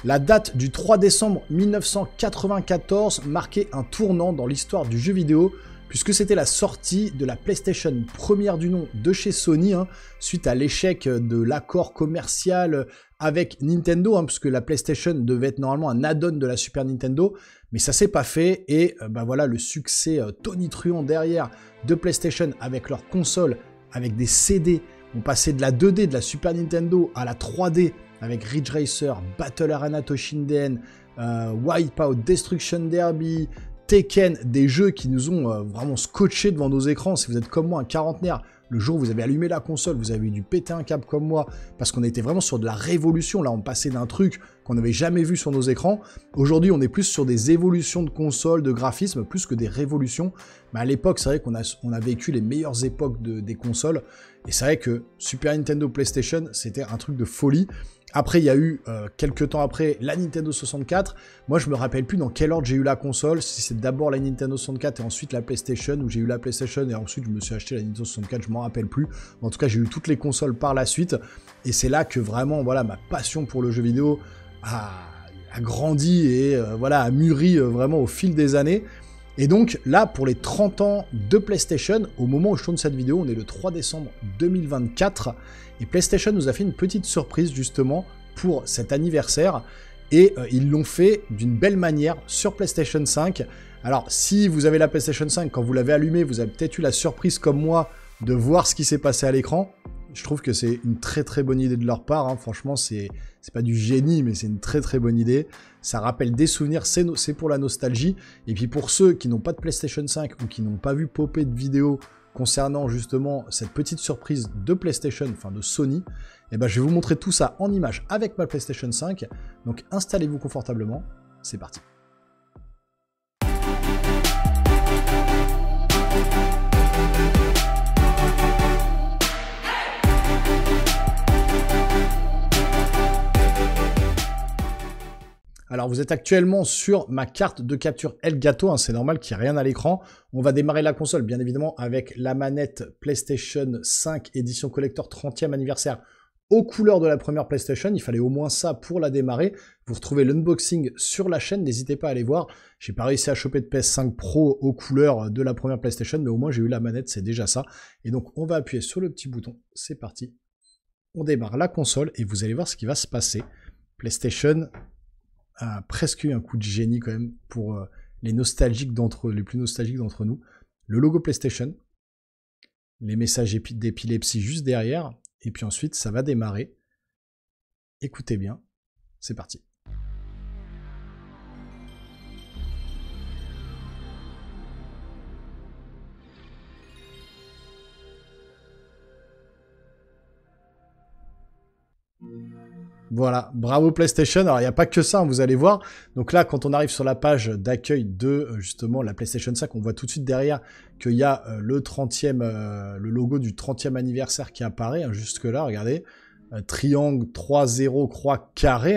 La date du 3 décembre 1994 marquait un tournant dans l'histoire du jeu vidéo, puisque c'était la sortie de la PlayStation première du nom de chez Sony, suite à l'échec de l'accord commercial avec Nintendo, puisque la PlayStation devait être normalement un add-on de la Super Nintendo, mais ça s'est pas fait, et voilà le succès tonitruant derrière de PlayStation avec leur console, avec des CD. On passait de la 2D de la Super Nintendo à la 3D avec Ridge Racer, Battle Arena Toshinden, Wipeout, Destruction Derby, Tekken, des jeux qui nous ont vraiment scotché devant nos écrans. Si vous êtes comme moi un quarantenaire, le jour où vous avez allumé la console, vous avez dû péter un câble comme moi, parce qu'on était vraiment sur de la révolution. Là, on passait d'un truc qu'on n'avait jamais vu sur nos écrans. Aujourd'hui, on est plus sur des évolutions de consoles, de graphismes, plus que des révolutions. Mais à l'époque, c'est vrai qu'on a vécu les meilleures époques des consoles. Et c'est vrai que Super Nintendo, PlayStation, c'était un truc de folie. Après, il y a eu, quelques temps après, la Nintendo 64. Moi, je me rappelle plus dans quel ordre j'ai eu la console. Si c'est d'abord la Nintendo 64 et ensuite la PlayStation, ou j'ai eu la PlayStation et ensuite je me suis acheté la Nintendo 64, je m'en rappelle plus. En tout cas, j'ai eu toutes les consoles par la suite. Et c'est là que vraiment, voilà, ma passion pour le jeu vidéo a grandi et a mûri vraiment au fil des années. Et donc là, pour les 30 ans de PlayStation, au moment où je tourne cette vidéo, on est le 3 décembre 2024, et PlayStation nous a fait une petite surprise justement pour cet anniversaire, et ils l'ont fait d'une belle manière sur PlayStation 5. Alors si vous avez la PlayStation 5, quand vous l'avez allumée, vous avez peut-être eu la surprise comme moi de voir ce qui s'est passé à l'écran. Je trouve que c'est une très très bonne idée de leur part, franchement c'est pas du génie, mais c'est une très très bonne idée. Ça rappelle des souvenirs, c'est pour la nostalgie. Et puis pour ceux qui n'ont pas de PlayStation 5 ou qui n'ont pas vu popper de vidéos concernant justement cette petite surprise de PlayStation, enfin de Sony, je vais vous montrer tout ça en images avec ma PlayStation 5. Donc installez-vous confortablement, c'est parti. Alors vous êtes actuellement sur ma carte de capture Elgato, c'est normal qu'il n'y ait rien à l'écran. On va démarrer la console bien évidemment avec la manette PlayStation 5 édition collector 30e anniversaire aux couleurs de la première PlayStation. Il fallait au moins ça pour la démarrer. Vous retrouvez l'unboxing sur la chaîne, n'hésitez pas à aller voir. J'ai pas réussi à choper de PS5 Pro aux couleurs de la première PlayStation, mais au moins j'ai eu la manette, c'est déjà ça. Et donc on va appuyer sur le petit bouton, c'est parti. On démarre la console et vous allez voir ce qui va se passer. PlayStation a presque eu un coup de génie quand même pour les plus nostalgiques d'entre nous. Le logo PlayStation, les messages d'épilepsie juste derrière, et puis ensuite ça va démarrer. Écoutez bien, c'est parti. Voilà, bravo PlayStation. Alors, il n'y a pas que ça, vous allez voir. Donc là, quand on arrive sur la page d'accueil de, justement, la PlayStation 5, on voit tout de suite derrière qu'il y a le logo du 30e anniversaire qui apparaît, jusque là, regardez. Triangle 3-0 croix carré.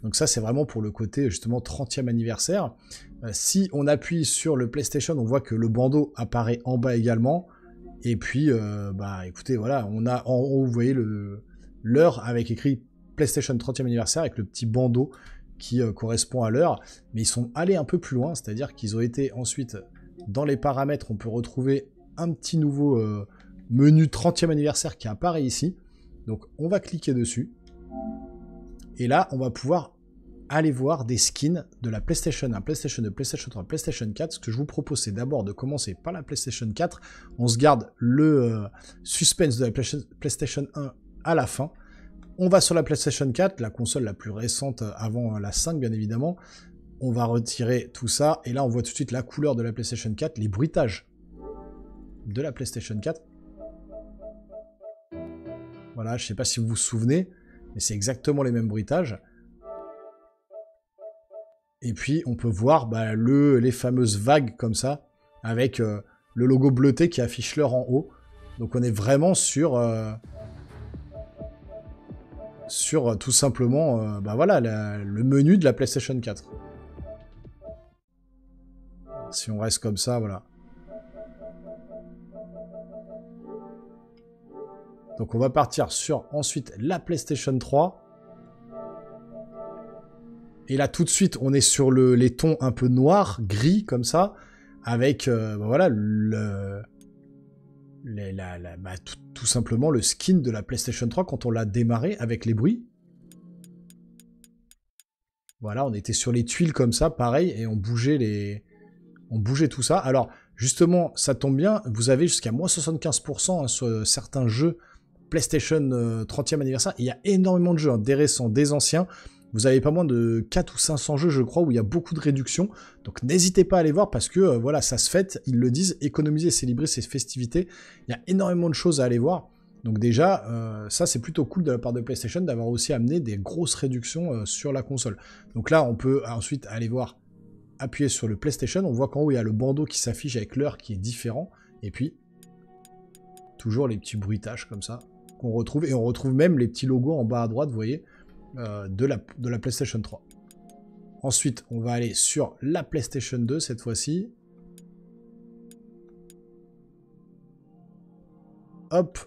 Donc ça, c'est vraiment pour le côté, justement, 30e anniversaire. Si on appuie sur le PlayStation, on voit que le bandeau apparaît en bas également. Et puis, écoutez, voilà, on a en haut, vous voyez, l'heure avec écrit PlayStation 30e anniversaire avec le petit bandeau qui correspond à l'heure, mais ils sont allés un peu plus loin, c'est-à-dire qu'ils ont été ensuite dans les paramètres, on peut retrouver un petit nouveau menu 30e anniversaire qui apparaît ici. Donc on va cliquer dessus et là on va pouvoir aller voir des skins de la PlayStation 1, PlayStation 2, PlayStation 3, PlayStation 4. Ce que je vous propose, c'est d'abord de commencer par la PlayStation 4. On se garde le suspense de la PlayStation 1 à la fin. On va sur la PlayStation 4, la console la plus récente avant la 5 bien évidemment. On va retirer tout ça et là on voit tout de suite la couleur de la PlayStation 4, les bruitages de la PlayStation 4. Voilà, je ne sais pas si vous vous souvenez, mais c'est exactement les mêmes bruitages. Et puis on peut voir les fameuses vagues comme ça, avec le logo bleuté qui affiche l'heure en haut. Donc on est vraiment sur tout simplement le menu de la PlayStation 4. Si on reste comme ça, voilà. Donc on va partir sur ensuite la PlayStation 3. Et là, tout de suite, on est sur les tons un peu noirs, gris, comme ça, avec, voilà, tout simplement le skin de la PlayStation 3 quand on l'a démarré avec les bruits. Voilà, on était sur les tuiles comme ça, pareil, et on bougeait tout ça. Alors, justement, ça tombe bien, vous avez jusqu'à moins 75% hein, sur certains jeux PlayStation 30e anniversaire. Il y a énormément de jeux, hein, des récents, des anciens. Vous avez pas moins de 4 ou 500 jeux, je crois, où il y a beaucoup de réductions. Donc n'hésitez pas à aller voir parce que, voilà, ça se fête, ils le disent, économiser et célébrer ces festivités. Il y a énormément de choses à aller voir. Donc déjà, ça c'est plutôt cool de la part de PlayStation d'avoir aussi amené des grosses réductions sur la console. Donc là, on peut ensuite aller voir, appuyer sur le PlayStation. On voit qu'en haut, il y a le bandeau qui s'affiche avec l'heure qui est différent. Et puis, toujours les petits bruitages comme ça qu'on retrouve. Et on retrouve même les petits logos en bas à droite, vous voyez, de la PlayStation 3. Ensuite, on va aller sur la PlayStation 2 cette fois-ci. Hop,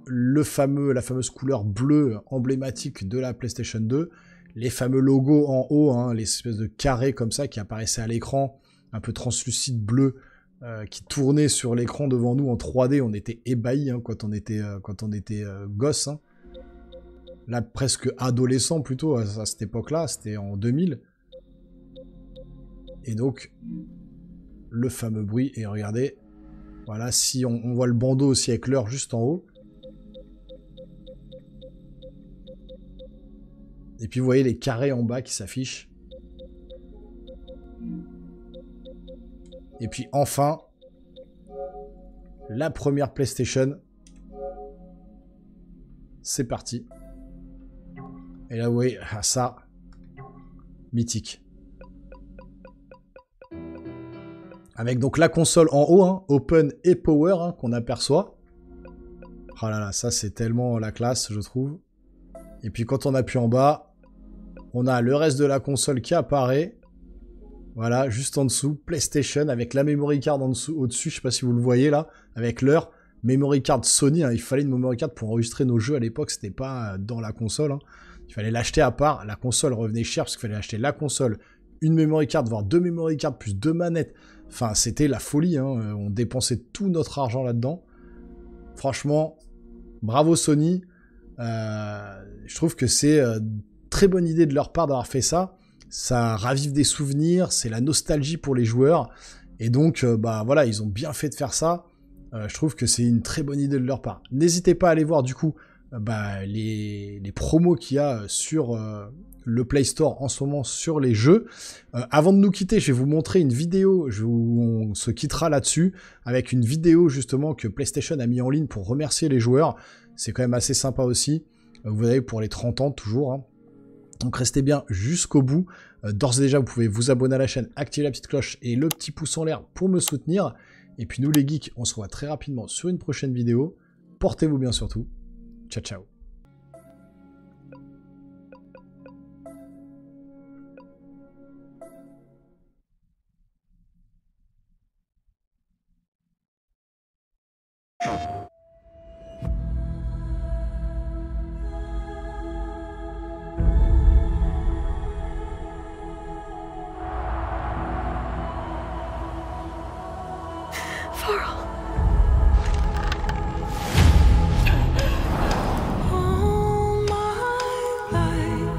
la fameuse couleur bleue emblématique de la PlayStation 2. Les fameux logos en haut, hein, les espèces de carrés comme ça qui apparaissaient à l'écran, un peu translucide bleu, qui tournaient sur l'écran devant nous en 3D. On était ébahis hein, quand on était gosse. Hein. Là, presque adolescent plutôt, à cette époque-là, c'était en 2000. Et donc, le fameux bruit, et regardez, voilà, si on voit le bandeau aussi avec l'heure juste en haut. Et puis vous voyez les carrés en bas qui s'affichent. Et puis enfin, la première PlayStation. C'est parti. Et là vous voyez, ça, mythique. Avec donc la console en haut, hein, Open et Power, hein, qu'on aperçoit. Oh là là, ça c'est tellement la classe, je trouve. Et puis quand on appuie en bas, on a le reste de la console qui apparaît. Voilà, juste en dessous, PlayStation, avec la memory card en dessous, au-dessus, je sais pas si vous le voyez là, avec l'heure. Memory card Sony, hein, il fallait une memory card pour enregistrer nos jeux à l'époque, c'était pas dans la console. Hein. Il fallait l'acheter à part, la console revenait cher parce qu'il fallait acheter la console, une memory card, voire 2 memory cards, plus 2 manettes. Enfin, c'était la folie, hein. On dépensait tout notre argent là-dedans. Franchement, bravo Sony. Je trouve que c'est très bonne idée de leur part d'avoir fait ça. Ça ravive des souvenirs, c'est la nostalgie pour les joueurs. Et donc, bah voilà, ils ont bien fait de faire ça. Je trouve que c'est une très bonne idée de leur part. N'hésitez pas à aller voir du coup les promos qu'il y a sur le Play Store en ce moment sur les jeux. Avant de nous quitter, je vais vous montrer une vidéo, on se quittera là-dessus, avec une vidéo justement que PlayStation a mis en ligne pour remercier les joueurs. C'est quand même assez sympa aussi. Vous avez pour les 30 ans toujours. Hein. Donc restez bien jusqu'au bout. D'ores et déjà, vous pouvez vous abonner à la chaîne, activer la petite cloche et le petit pouce en l'air pour me soutenir. Et puis nous les geeks, on se revoit très rapidement sur une prochaine vidéo. Portez-vous bien surtout. Ciao, ciao.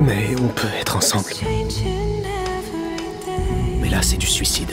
Mais on peut être ensemble. Mais là, c'est du suicide.